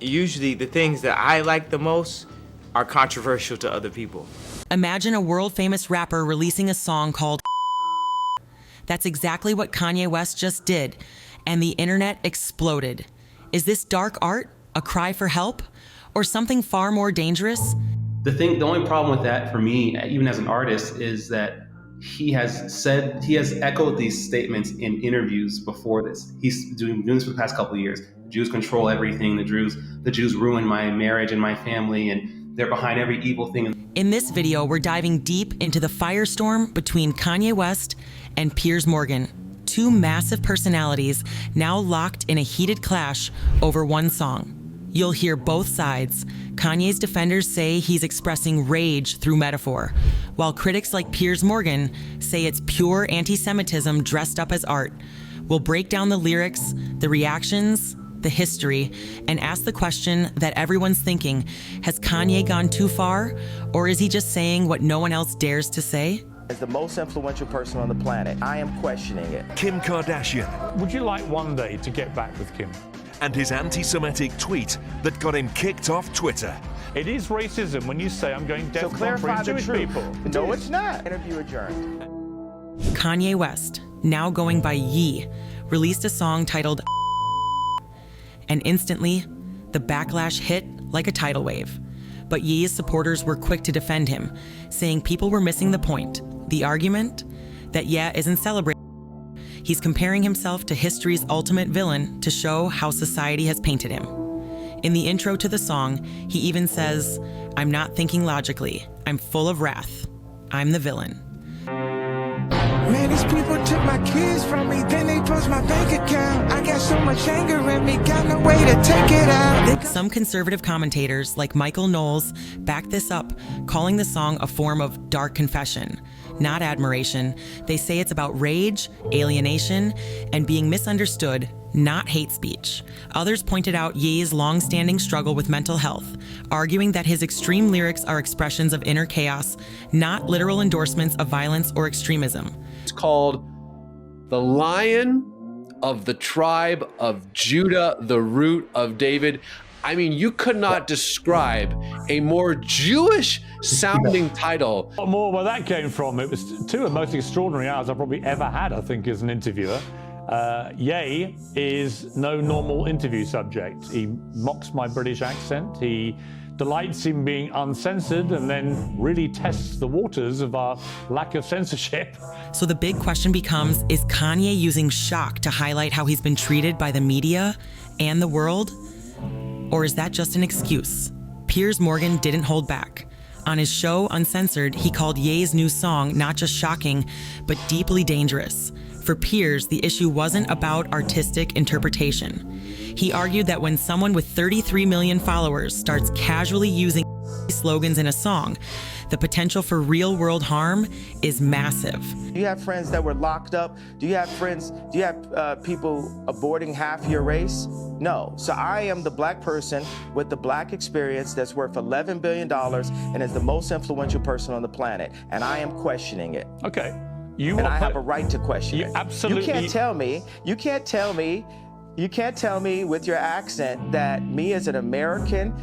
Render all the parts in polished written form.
Usually the things that I like the most are controversial to other people. Imagine a world-famous rapper releasing a song called That's exactly what Kanye West just did, and the internet exploded. Is this dark art, a cry for help, or something far more dangerous? The only problem with that for me, even as an artist, is that he has echoed these statements in interviews before this. He's doing this for the past couple of years. Jews control everything. The Jews ruin my marriage and my family, and they're behind every evil thing. In this video, we're diving deep into the firestorm between Kanye West and Piers Morgan, two massive personalities now locked in a heated clash over one song. You'll hear both sides. Kanye's defenders say he's expressing rage through metaphor, while critics like Piers Morgan say it's pure anti-Semitism dressed up as art. We'll break down the lyrics, the reactions, the history, and ask the question that everyone's thinking: has Kanye gone too far, or is he just saying what no one else dares to say? As the most influential person on the planet, I am questioning it. Kim Kardashian. Would you like one day to get back with Kim? And his anti-Semitic tweet that got him kicked off Twitter. It is racism when you say I'm going deaf So clarify the Jewish truth. people. No, it's not. Interview adjourned. Kanye West, now going by Ye, released a song titled and instantly, the backlash hit like a tidal wave. But Ye's supporters were quick to defend him, saying people were missing the point, the argument that Ye isn't celebrating. He's comparing himself to history's ultimate villain to show how society has painted him. In the intro to the song, he even says, "I'm not thinking logically. I'm full of wrath. I'm the villain." Man, these people took my kids from me, then they froze my bank account. I got so much anger in me, got no way to take it out. Some conservative commentators, like Michael Knowles, back this up, calling the song a form of dark confession, not admiration. They say it's about rage, alienation, and being misunderstood, not hate speech. Others pointed out Ye's long-standing struggle with mental health, arguing that his extreme lyrics are expressions of inner chaos, not literal endorsements of violence or extremism. It's called The Lion of the Tribe of Judah, the Root of David. I mean, you could not describe a more Jewish sounding title. What more where that came from? It was two of the most extraordinary hours I've probably ever had, I think, as an interviewer. Ye is no normal interview subject. He mocks my British accent. He delights in being uncensored and then really tests the waters of our lack of censorship. So the big question becomes, is Kanye using shock to highlight how he's been treated by the media and the world? Or is that just an excuse? Piers Morgan didn't hold back. On his show, Uncensored, he called Ye's new song not just shocking, but deeply dangerous. For Piers, the issue wasn't about artistic interpretation. He argued that when someone with 33 million followers starts casually using slogans in a song, the potential for real-world harm is massive. Do you have friends that were locked up? Do you have people aborting half your race? No. So I am the black person with the black experience that's worth $11 billion and is the most influential person on the planet. And I am questioning it. Okay. I have a right to question it. Absolutely. You can't tell me with your accent that me as an American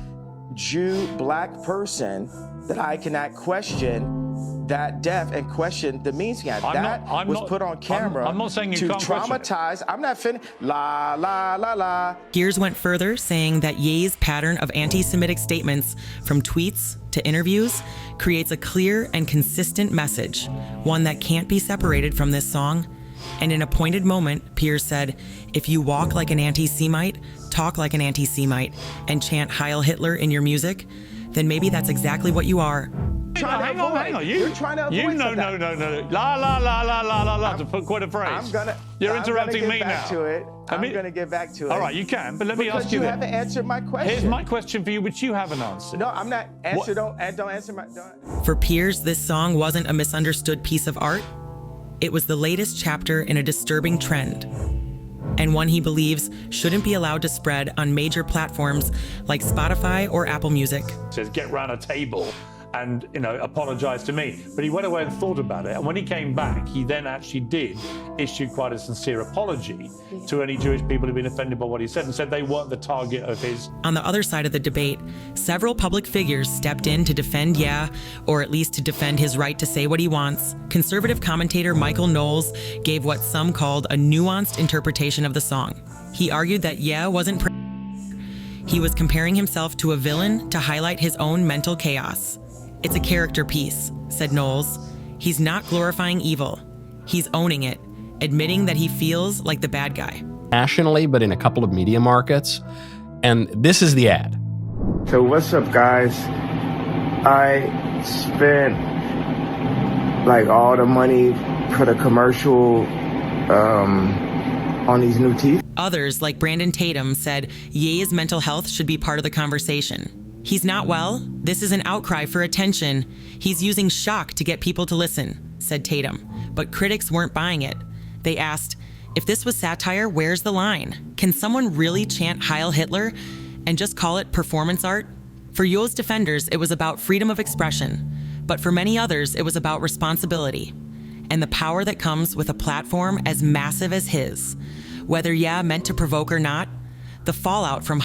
Jew black person that I cannot question that deaf and question the means behind that was put on camera. I'm not saying you to can't traumatize. I'm not finished. La la la la. Piers went further, saying that Ye's pattern of anti-Semitic statements, from tweets to interviews, creates a clear and consistent message, one that can't be separated from this song. And in a pointed moment, Piers said, "If you walk like an anti-Semite, talk like an anti-Semite, and chant Heil Hitler in your music, then maybe that's exactly what you are." Hang on. You're trying to avoid no. La la la la la la la. To put quite a phrase. You're interrupting me now. I'm going to get back to it. All right, you can, but let me ask you. Because you haven't answered my question. Here's my question for you, which you haven't answered. No, I'm not. Don't answer my. For Piers, this song wasn't a misunderstood piece of art. It was the latest chapter in a disturbing trend, and one he believes shouldn't be allowed to spread on major platforms like Spotify or Apple Music. It says get round a table and apologized to me. But he went away and thought about it. And when he came back, he then actually did issue quite a sincere apology to any Jewish people who've been offended by what he said and said they weren't the target of his. On the other side of the debate, several public figures stepped in to defend or at least to defend his right to say what he wants. Conservative commentator Michael Knowles gave what some called a nuanced interpretation of the song. He argued that wasn't he was comparing himself to a villain to highlight his own mental chaos. It's a character piece, said Knowles. He's not glorifying evil. He's owning it, admitting that he feels like the bad guy. Nationally, but in a couple of media markets. And this is the ad. So what's up, guys? I spent like all the money for the commercial on these new teeth. Others, like Brandon Tatum, said Ye's mental health should be part of the conversation. He's not well. This is an outcry for attention. He's using shock to get people to listen, said Tatum. But critics weren't buying it. They asked, if this was satire, where's the line? Can someone really chant Heil Hitler and just call it performance art? For Ye's defenders, it was about freedom of expression. But for many others, it was about responsibility and the power that comes with a platform as massive as his. Whether meant to provoke or not, the fallout from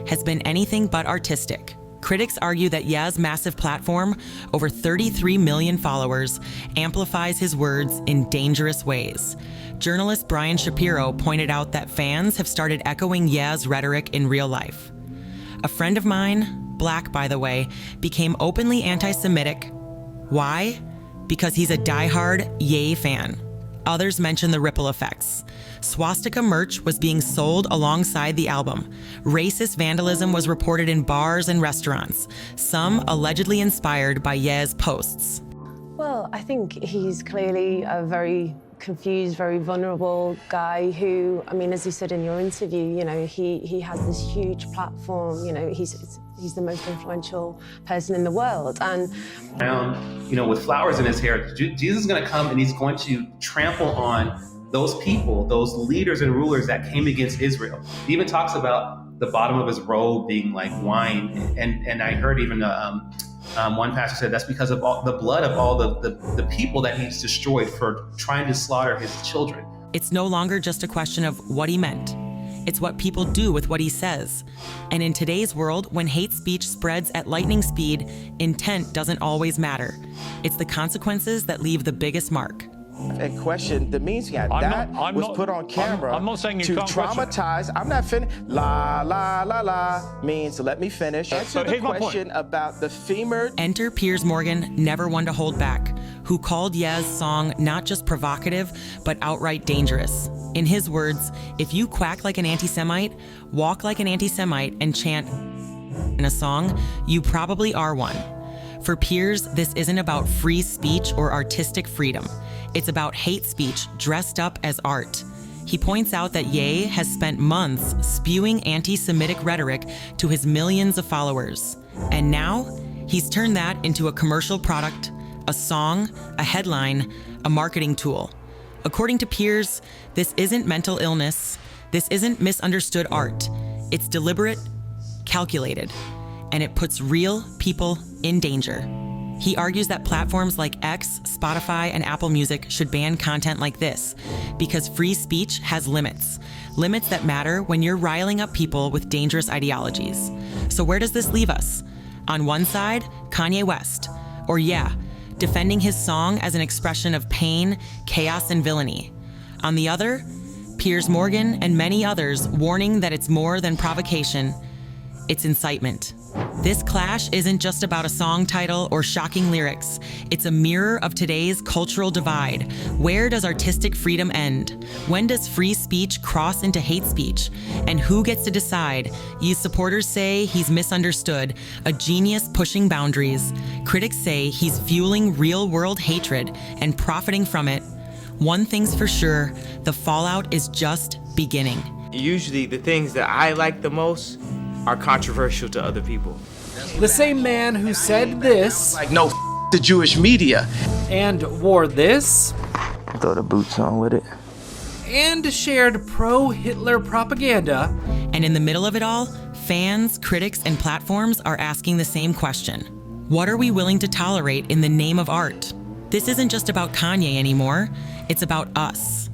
has been anything but artistic. Critics argue that Ye's massive platform, over 33 million followers, amplifies his words in dangerous ways. Journalist Brian Shapiro pointed out that fans have started echoing Ye's rhetoric in real life. A friend of mine, black by the way, became openly anti-Semitic. Why? Because he's a diehard Ye fan. Others mention the ripple effects. Swastika merch was being sold alongside the album. Racist vandalism was reported in bars and restaurants, some allegedly inspired by Ye's posts. Well, I think he's clearly a very confused, very vulnerable guy who, I mean, as you said in your interview, he has this huge platform, he's the most influential person in the world. And with flowers in his hair, Jesus is going to come and he's going to trample on those people, those leaders and rulers that came against Israel. He even talks about the bottom of his robe being like wine. And I heard even one pastor said that's because of all the blood of all the people that he's destroyed for trying to slaughter his children. It's no longer just a question of what he meant. It's what people do with what he says. And in today's world, when hate speech spreads at lightning speed, intent doesn't always matter. It's the consequences that leave the biggest mark. And question the means he had. That was put on camera I'm not saying you to can't traumatize. I'm not finished. La, la, la, la means let me finish. Answer the question about the femur. Enter Piers Morgan, never one to hold back, who called Ye's song not just provocative, but outright dangerous. In his words, if you quack like an anti-Semite, walk like an anti-Semite, and chant in a song, you probably are one. For Piers, this isn't about free speech or artistic freedom. It's about hate speech dressed up as art. He points out that Ye has spent months spewing anti-Semitic rhetoric to his millions of followers. And now, he's turned that into a commercial product, a song, a headline, a marketing tool. According to Piers, this isn't mental illness. This isn't misunderstood art. It's deliberate, calculated, and it puts real people in danger. He argues that platforms like X, Spotify, and Apple Music should ban content like this because free speech has limits that matter when you're riling up people with dangerous ideologies. So where does this leave us? On one side, Kanye West, or defending his song as an expression of pain, chaos, and villainy. On the other, Piers Morgan and many others warning that it's more than provocation, it's incitement. This clash isn't just about a song title or shocking lyrics. It's a mirror of today's cultural divide. Where does artistic freedom end? When does free speech cross into hate speech? And who gets to decide? Ye's supporters say he's misunderstood, a genius pushing boundaries. Critics say he's fueling real-world hatred and profiting from it. One thing's for sure, the fallout is just beginning. Usually the things that I like the most are controversial to other people. The same man who said this, Like, no, the Jewish media. and wore this, Throw the boots on with it. and shared pro-Hitler propaganda, And in the middle of it all, fans, critics, and platforms are asking the same question. What are we willing to tolerate in the name of art? This isn't just about Kanye anymore, it's about us.